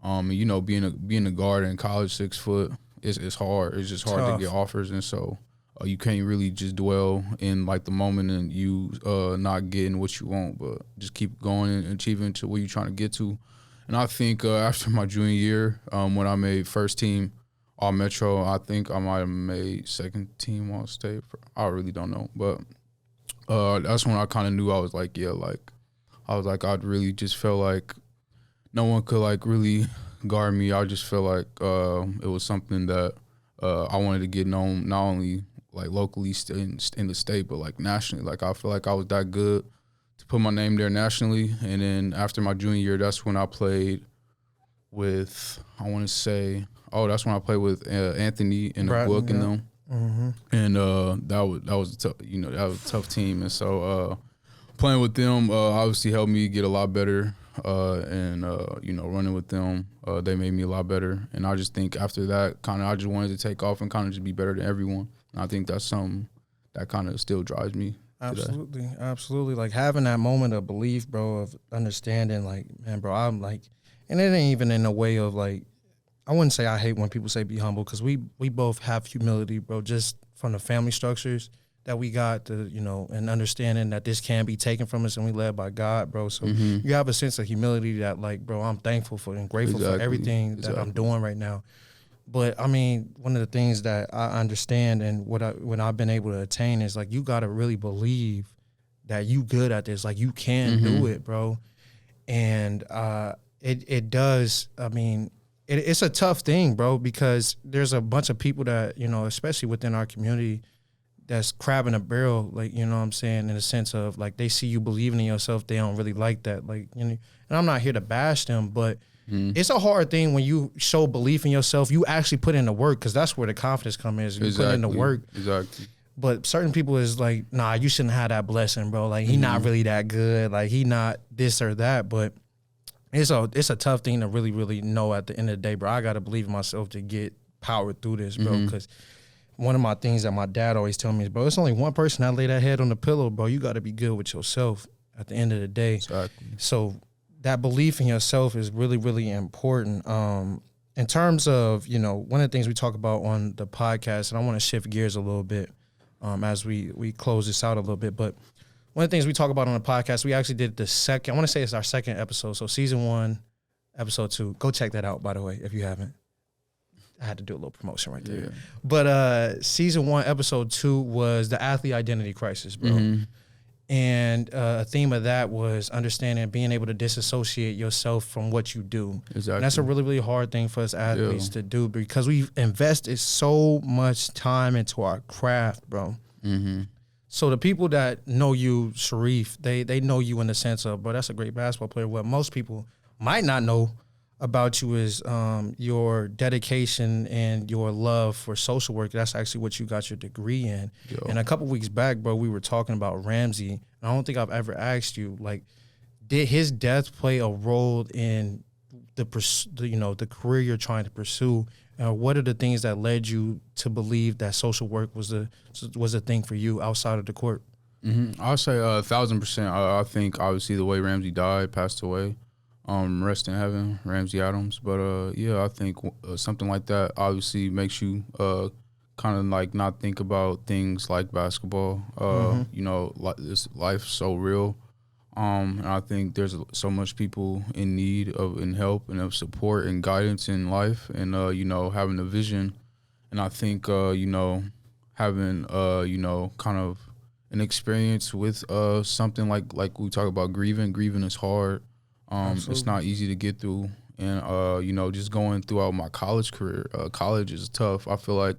Being a guard in college, 6 foot, it's hard. It's just hard to get offers, and so you can't really just dwell in like the moment and you not getting what you want, but just keep going and achieving to where you're trying to get to. And I think after my junior year, when I made first team All Metro. I think I might have made second team all state. I really don't know, but that's when I kind of knew I was like, yeah, like I was like, I'd really just felt like no one could like really guard me. I just felt like it was something that I wanted to get known, not only like locally in the state, but like nationally. Like I feel like I was that good to put my name there nationally. And then after my junior year, that's when I played with, I want to say, that's when I played with Anthony and the book and them. Mm-hmm. And that was a tough, that was a tough team. And so playing with them obviously helped me get a lot better. And running with them, they made me a lot better. And I just think after that, I just wanted to take off and kind of just be better than everyone. And I think that's something that kind of still drives me. Absolutely, absolutely. Like having that moment of belief, bro, of understanding, like, man, bro, I'm like, and it ain't even in a way of like, I wouldn't say I hate when people say be humble, because we both have humility, bro, just from the family structures that we got to, and understanding that this can be taken from us and we led by God, bro. So you have a sense of humility that, like, bro, I'm thankful for and grateful for everything that I'm doing right now. But I mean, one of the things that I understand and when I've been able to attain is like, you got to really believe that you good at this. Like you can do it, bro. And it does. I mean, it's a tough thing, bro, because there's a bunch of people that, especially within our community, that's crabbing a barrel, like, you know what I'm saying, in the sense of, like, they see you believing in yourself, they don't really like that. Like, and I'm not here to bash them, but it's a hard thing when you show belief in yourself. You actually put in the work, because that's where the confidence comes in, is you put in the work. Exactly. But certain people is like, nah, you shouldn't have that blessing, bro. Like, he not really that good. Like, he not this or that. But it's a tough thing to really, really know at the end of the day, bro. I got to believe in myself to get powered through this, bro, because one of my things that my dad always tell me is, bro, it's only one person that lay that head on the pillow, bro. You got to be good with yourself at the end of the day. Exactly. So that belief in yourself is really, really important. In terms of, one of the things we talk about on the podcast, and I want to shift gears a little bit as we close this out a little bit, but one of the things we talk about on the podcast, we actually did I want to say it's our second episode. So season 1, episode 2. Go check that out, by the way, if you haven't. I had to do a little promotion right there. Yeah. But season 1, episode 2 was the athlete identity crisis, bro. And a theme of that was understanding, being able to disassociate yourself from what you do. Exactly. And that's a really, really hard thing for us athletes to do, because we've invested so much time into our craft, bro. So the people that know you, Shereef, they know you in the sense of, bro, that's a great basketball player. What most people might not know about you is your dedication and your love for social work. That's actually what you got your degree in. Yo. And a couple weeks back, bro, we were talking about Ramsey. And I don't think I've ever asked you, like, did his death play a role in the career you're trying to pursue? What are the things that led you to believe that social work was a thing for you outside of the court? I'll say 1,000%. I think obviously the way Ramsey died, passed away. Rest in heaven, Ramsey Adams. But I think something like that obviously makes you kind of like not think about things like basketball. This life's so real. And I think there's so much people in need of help and of support and guidance in life, and having a vision. And I think having kind of an experience with something like we talk about grieving. Grieving is hard. It's not easy to get through, and just going throughout my college career, college is tough. I feel like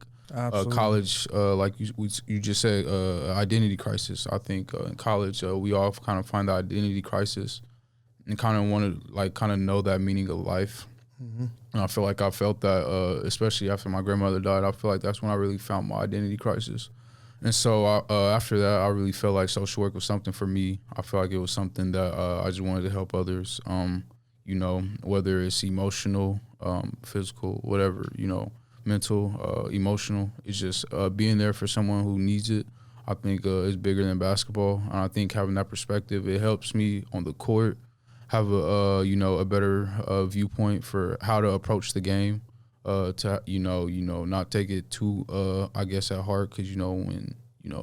college, like you just said, identity crisis. I think in college we all kind of find the identity crisis and kind of want to kind of know that meaning of life. And I feel like I felt that, especially after my grandmother died. I feel like that's when I really found my identity crisis. And so after that, I really felt like social work was something for me. I feel like it was something that I just wanted to help others, whether it's emotional, physical, whatever, mental, emotional. It's just being there for someone who needs it, I think is bigger than basketball. And I think having that perspective, it helps me on the court have a better viewpoint for how to approach the game. To not take it too at heart, because when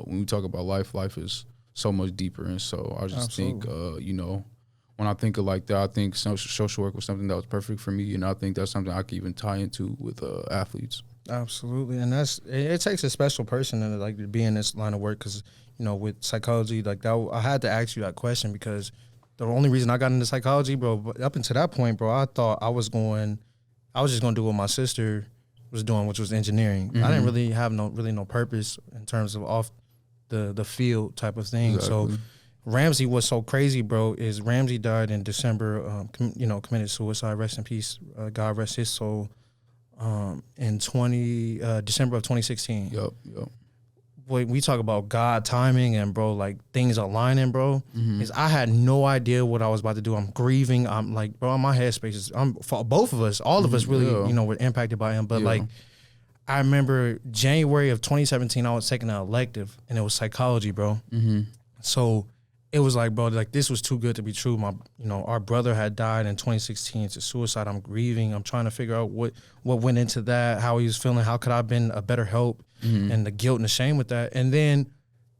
we talk about life is so much deeper. And so I just think when I think of like that, I think social work was something that was perfect for me, and I think that's something I can even tie into with athletes. Absolutely, and it takes a special person to like to be in this line of work because with psychology like that, I had to ask you that question because the only reason I got into psychology, bro, up until that point, bro, I thought I was just gonna do what my sister was doing, which was engineering. I didn't really have no purpose in terms of off the field type of thing. Exactly. So Ramsey was so crazy, bro. Is Ramsey died in December, committed suicide. Rest in peace. God rest his soul. In December of 2016. Yep. When we talk about God timing and bro, like things aligning, bro, is I had no idea what I was about to do. I'm grieving. I'm like, bro, my headspace is. For both of us, all of us really, were impacted by him. But like, I remember January of 2017, I was taking an elective, and it was psychology, bro. So it was like, bro, like this was too good to be true. Our brother had died in 2016 to suicide. I'm grieving. I'm trying to figure out what went into that, how he was feeling, how could I have been a better help, and the guilt and the shame with that. And then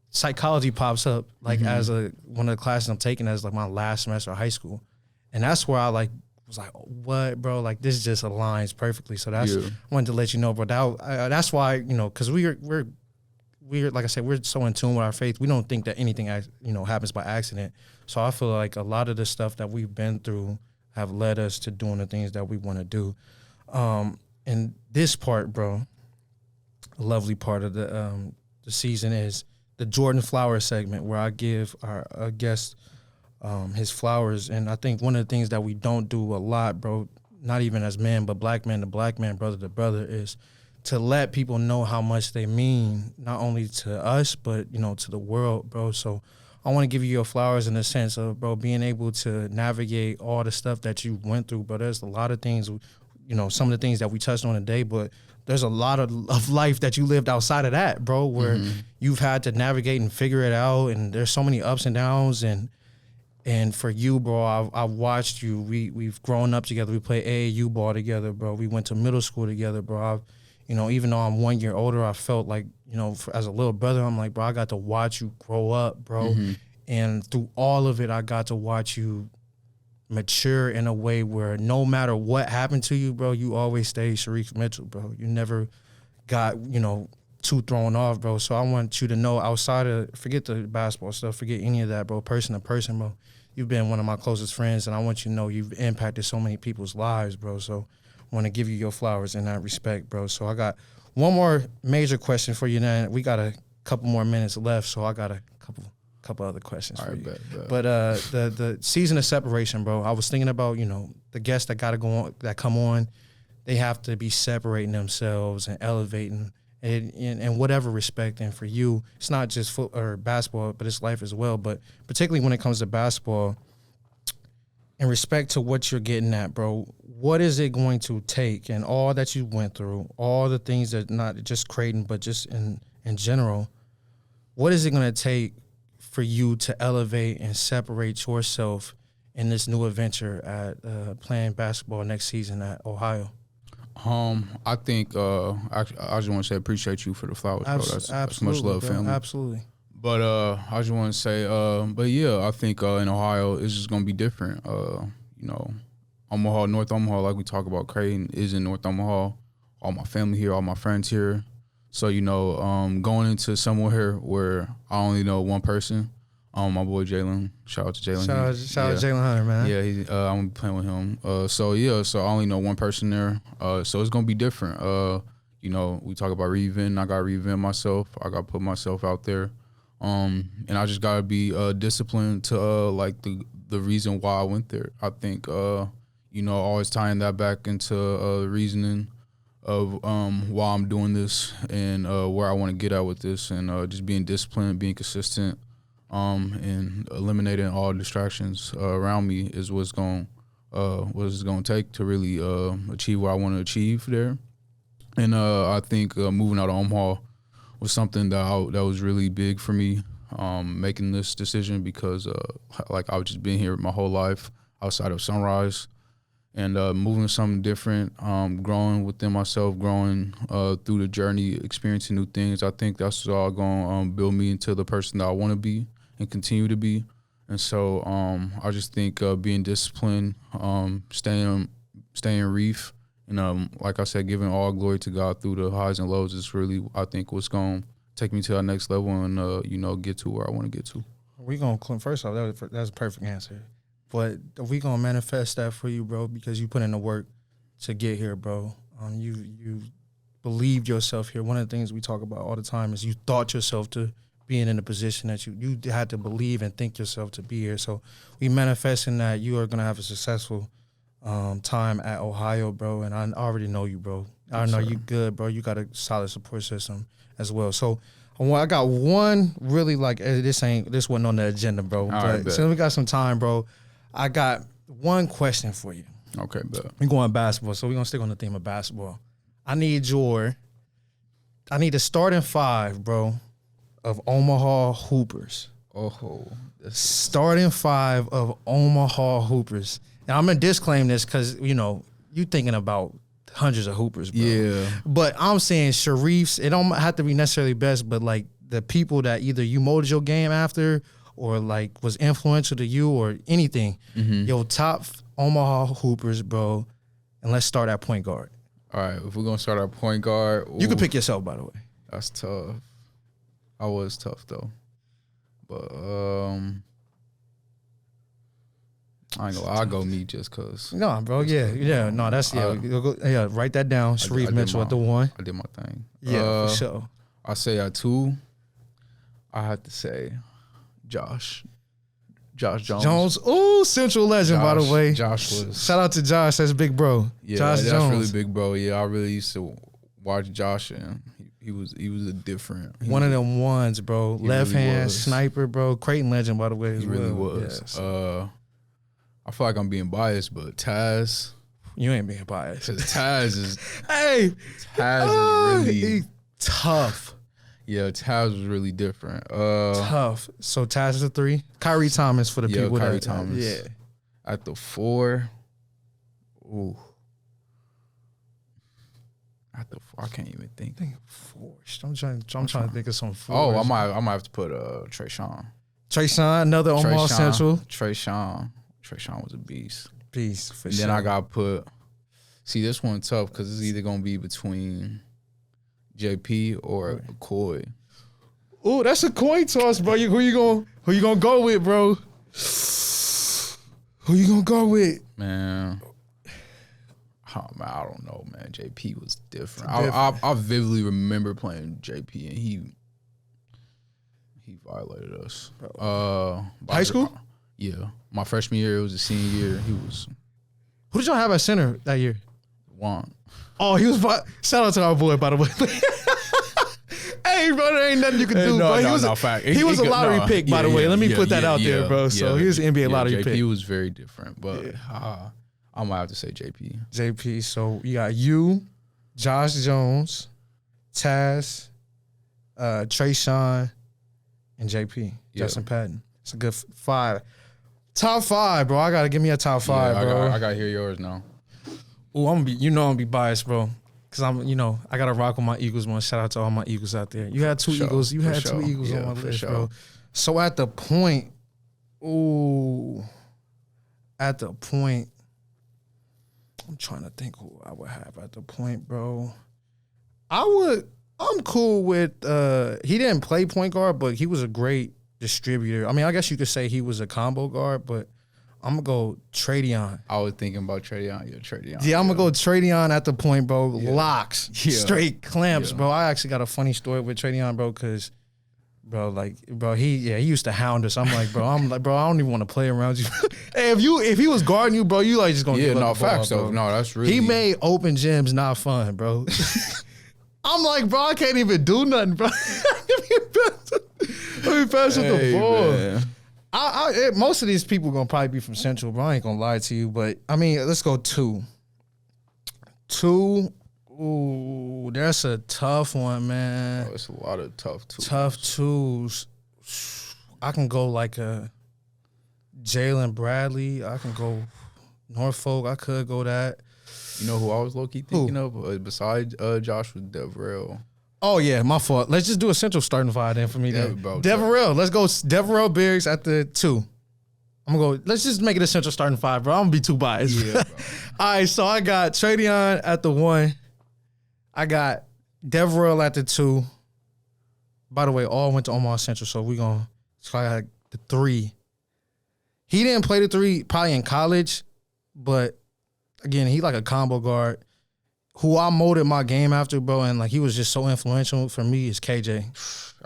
psychology pops up like as one of the classes I'm taking as like my last semester of high school, and that's where I like was like, what, bro? Like this just aligns perfectly. So that's I wanted to let you know, bro. That's why because we're like I said, we're so in tune with our faith. We don't think that anything happens by accident. So I feel like a lot of the stuff that we've been through have led us to doing the things that we want to do. And this part, bro, a lovely part of the season is the Jordan Flowers segment where I give our guest his flowers. And I think one of the things that we don't do a lot, bro, not even as men, but black man to black man, brother to brother, is to let people know how much they mean, not only to us, but, to the world, bro. So I want to give you your flowers in the sense of, bro, being able to navigate all the stuff that you went through. But there's a lot of things, some of the things that we touched on today, but there's a lot of life that you lived outside of that, bro, where you've had to navigate and figure it out. And there's so many ups and downs. And for you, bro, I've watched you. We've grown up together. We played AAU ball together, bro. We went to middle school together, bro. Even though I'm 1 year older, I felt like, as a little brother, I'm like, bro, I got to watch you grow up, bro. And through all of it, I got to watch you mature in a way where no matter what happened to you, bro, you always stayed Shereef Mitchell, bro. You never got, too thrown off, bro. So I want you to know outside of, forget the basketball stuff, forget any of that, bro, person to person, bro. You've been one of my closest friends, and I want you to know you've impacted so many people's lives, bro. So I want to give you your flowers in that respect, bro. So I got one more major question for you now. We got a couple more minutes left, so I got a couple other questions for you. Bet. But the season of separation, bro, I was thinking about, the guests that got to go on, that come on, they have to be separating themselves and elevating in whatever respect. And for you, it's not just football or basketball, but it's life as well. But particularly when it comes to basketball, in respect to what you're getting at, bro, what is it going to take, and all that you went through, all the things that not just Creighton, but just in general, what is it going to take for you to elevate and separate yourself in this new adventure at playing basketball next season at Ohio? I think I just want to say appreciate you for the flowers, bro. That's much love, bro. Family. Absolutely. But I just want to say, but yeah, I think in Ohio it's just gonna be different. Omaha, North Omaha, like we talk about, Creighton is in North Omaha. All my family here, all my friends here. So going into somewhere here where I only know one person, my boy Jalen. Shout out to Jalen. Shout out Jalen Hunter, man. Yeah, I'm gonna be playing with him. So I only know one person there. So it's gonna be different. We talk about reinventing. I gotta reinvent myself. I gotta put myself out there. And I just gotta be disciplined to like the reason why I went there. I think always tying that back into the reasoning of why I'm doing this and where I want to get at with this, and just being disciplined, being consistent, and eliminating all distractions around me is what's going to take to really achieve what I want to achieve there. And I think moving out of Omaha was something that was really big for me, making this decision, because I've just been here my whole life outside of Sunrise, and moving to something different, growing within myself, growing through the journey, experiencing new things. I think that's all going to build me into the person that I want to be and continue to be. And so I just think being disciplined, staying reef, And like I said, giving all glory to God through the highs and lows is really, I think, what's going to take me to that next level and, get to where I want to get to. We gonna first off, that's a perfect answer. But we gonna manifest that for you, bro, because you put in the work to get here, bro. You believed yourself here. One of the things we talk about all the time is you thought yourself to being in the position that you had to believe and think yourself to be here. So we manifesting that you are gonna have a successful time at Ohio, bro. And I already know you, bro. I know you good, bro. You got a solid support system as well. So I got one really this wasn't on the agenda, bro. But since we got some time, bro, I got one question for you. Okay, bet. We're going basketball, so we're gonna stick on the theme of basketball. I need a starting five, bro, of Omaha Hoopers. Oh, starting five of Omaha Hoopers. Now I'm gonna disclaim this because you thinking about hundreds of hoopers, bro. Yeah. But I'm saying Shereefs, it don't have to be necessarily best, but like the people that either you molded your game after or like was influential to you or anything. Yo, top Omaha Hoopers, bro. And let's start at point guard. All right, if we're going to start at point guard. You can pick yourself, by the way. That's tough. I was tough, though. But I ain't gonna lie, I'll go me just because. No, bro, yeah. No, that's, write that down. Shereef Mitchell at the one. I did my thing. Yeah, for sure. I say at two, I have to say Josh Jones. Ooh, Central legend, by the way. Josh was. Shout out to Josh. That's big bro. Yeah, Josh that's Jones. really big bro. Yeah, I really used to watch Josh, and he was a different. One of them ones, bro. Left really hand was. Sniper, bro. Creighton legend, by the way. He really was. Yes. I feel like I'm being biased, but Taz. You ain't being biased. Because Taz is. Taz is really he's tough. Yeah, Taz was really different. Tough. So Taz is a three. Kyrie Thomas for the people. Kyrie Thomas. Yeah. At the four. Ooh. At the four, I can't even think. Forced. I'm trying to think of some forced. Oh, I might have to put Trayshawn. Trayshawn, another Omaha Central. Trayshawn was a beast. Beast for and sure. Then I got put. See, this one tough because it's either gonna be between JP or Koi. Ooh, that's a coin toss, bro. Who you gonna go with, bro? Who you gonna go with? Man. Oh, man, I don't know, man. JP was different. I vividly remember playing JP, and he violated us. High school? Yeah. My freshman year, it was a senior year. He was. Who did y'all have at center that year? Juan. Oh, he was. Shout out to our boy, by the way. Hey, bro, there ain't nothing you can do, bro. He was a lottery pick, by the way. Let me put that out there, bro. So he was an NBA lottery pick. JP was very different, but I might have to say JP. JP. So you got you, Josh Jones, Taz, Trayshawn, and JP. Justin Patton. It's a good five. Top five, bro. I gotta give me a top five, bro. I gotta hear yours now. Ooh, I'm gonna be biased, bro. Cause I gotta rock with my Eagles, man. Shout out to all my Eagles out there. You had two Eagles. You had two Eagles on my list, bro. So at the point, I'm trying to think who I would have at the point, bro. I'm cool with, he didn't play point guard, but he was a great distributor. I mean, I guess you could say he was a combo guard, but I'm going to go Tradeon. I was thinking about Tradeon. Yeah, Tradeon. Yeah, I'm going to go Tradeon at the point, bro. Yeah. Locks. Yeah. Straight clamps, bro. I actually got a funny story with Tradeon, bro, because, he used to hound us. I'm like, bro, I don't even want to play around you. Hey, if he was guarding you, bro, you like just going to give up the ball, facts, though. No, that's really. He made open gyms not fun, bro. I'm like, bro, I can't even do nothing, bro. Let me pass with the ball. Man. Most of these people gonna probably be from Central, bro. I ain't gonna lie to you, but I mean, let's go two. Ooh, that's a tough one, man. Oh, it's a lot of tough twos. Tough twos. I can go like a Jalen Bradley. I can go Norfolk. I could go that. You know who I was low-key thinking of besides Josh was Deverell. Oh, yeah, my fault. Let's just do a Central starting five then for me. Deverell. Let's go Deverell Biggs at the two. I'm gonna go. Let's just make it a Central starting 5, bro. I'm gonna be too biased. Yeah, bro. All right, so I got Tradeon at the 1. I got Deverell at the 2. By the way, all went to Omaha Central, so we gonna try the 3. He didn't play the 3 probably in college, but again, he like a combo guard who I molded my game after, bro, and like he was just so influential for me is KJ.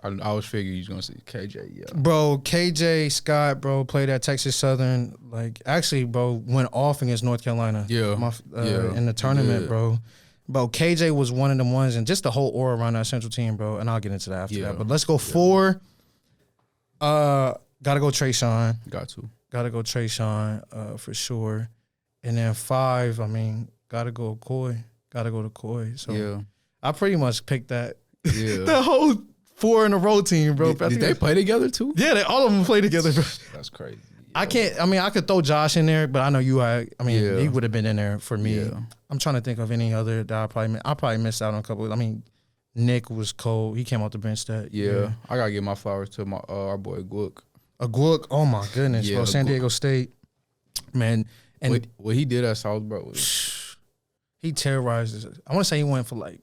I was figuring you was gonna say KJ, yeah. Bro, KJ Scott, bro, played at Texas Southern. Like, actually, bro, went off against North Carolina. Yeah. In the tournament, bro. Bro, KJ was one of them ones, and just the whole aura around that Central team, bro. And I'll get into that after that. But let's go 4. Gotta go Trayshawn. Gotta go Trayshawn, for sure. And then 5, I mean, gotta go Coy. Gotta go to Coy. So I pretty much picked that. Yeah. That whole 4 in a row team, bro. Did they play together too? Yeah, all of them play together, bro. That's crazy. I can't. I mean, I could throw Josh in there, but I know you. He would have been in there for me. Yeah. I'm trying to think of any other that I probably missed out on a couple. I mean, Nick was cold. He came off the bench. I gotta give my flowers to my our boy Gluck. Gluck. Oh my goodness, bro. San Diego State, man. And what he did at South, bro, was he terrorized us. I want to say he went for like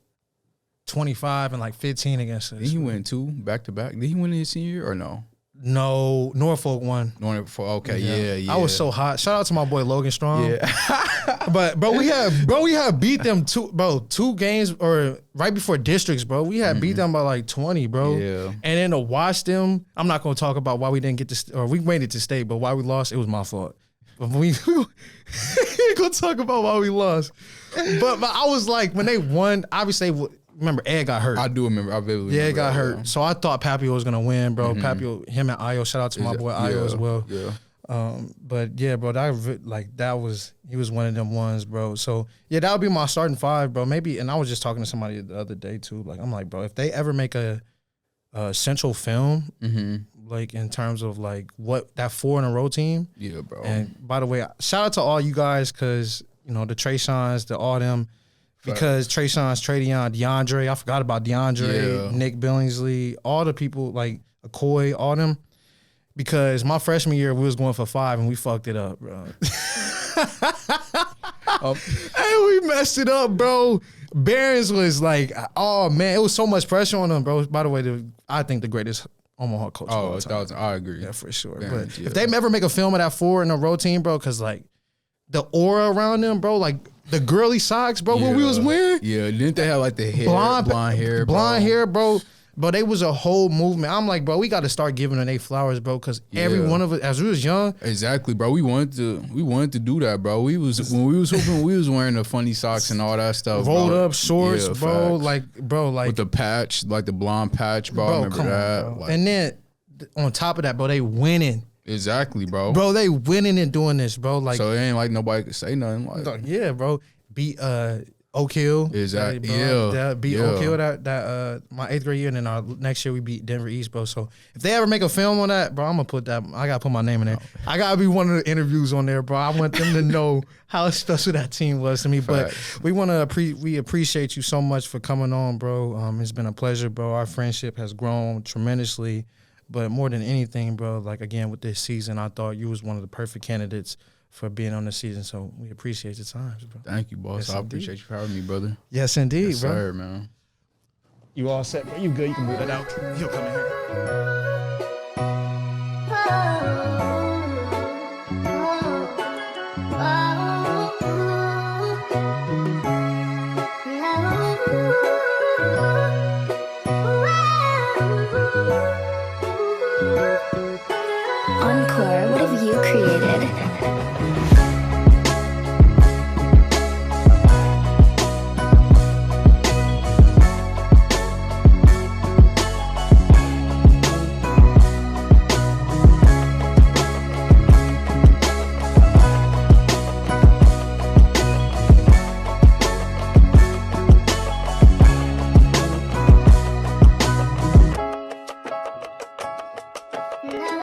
25 and like 15 against us. Did he win 2 back to back? Did he win in his senior year or no? No, Norfolk won. Okay, yeah. I was so hot. Shout out to my boy Logan Strong. Yeah. But we had beat them 2 games or right before districts, bro. We had beat them by like 20, bro. Yeah. And then to watch them, I'm not gonna talk about why we didn't get to, or we made it to state, but why we lost, it was my fault. But we ain't gonna talk about why we lost. But I was like, when they won, obviously. Remember, Ed got hurt. I do remember. I vividly remember. Ed got hurt. Yeah. So I thought Papio was going to win, bro. Papio, him and Ayo. Shout out to my boy Ayo as well. Yeah. But yeah, bro, he was one of them ones, bro. So yeah, that would be my starting 5, bro. Maybe, and I was just talking to somebody the other day too. Like, I'm like, bro, if they ever make a Central film, like in terms of like what that 4 in a row team. Yeah, bro. And by the way, shout out to all you guys, because, you know, the Trayshawns, the all them. Because Trayshawn's Tradeon, DeAndre, I forgot about DeAndre, Nick Billingsley, all the people like Acoy, all them. Because my freshman year, we was going for 5 and we fucked it up, bro. And we messed it up, bro. Barons was like, oh man, it was so much pressure on them, bro. By the way, I think the greatest Omaha coach. Oh, 1,000. I agree. Yeah, for sure. Barons, but if they ever make a film of that 4 in a row team, bro, because like the aura around them, bro, like the girly socks, bro, what we was wearing. Yeah, didn't they have like the hair, blonde hair, bro? But they was a whole movement. I'm like, bro, we got to start giving them they flowers, bro, because every one of us, as we was young. Exactly, bro. We wanted to do that, bro. When we was hooping, we was wearing the funny socks and all that stuff. Rolled up shorts, bro. Facts. Like with the patch, like the blonde patch, bro. I remember that. On, and then on top of that, bro, they winning. Exactly, bro. Bro, they winning and doing this, bro. Like, so it ain't like nobody could say nothing. Like, yeah, bro. Beat Oak Hill. Exactly. Beat Oak Hill that my 8th grade year, and then our next year we beat Denver East, bro. So if they ever make a film on that, bro, I'm gonna put that. I gotta put my name in there. I gotta be one of the interviews on there, bro. I want them to know how special that team was to me. Facts. But we appreciate you so much for coming on, bro. It's been a pleasure, bro. Our friendship has grown tremendously. But more than anything, bro, like, again, with this season, I thought you was one of the perfect candidates for being on the season. So we appreciate your time, bro. Thank you, boss. Yes, I appreciate you for having me, brother. Yes, indeed, yes, bro. Sir, man. You all set, bro? You good? You can move that out. He'll come in here.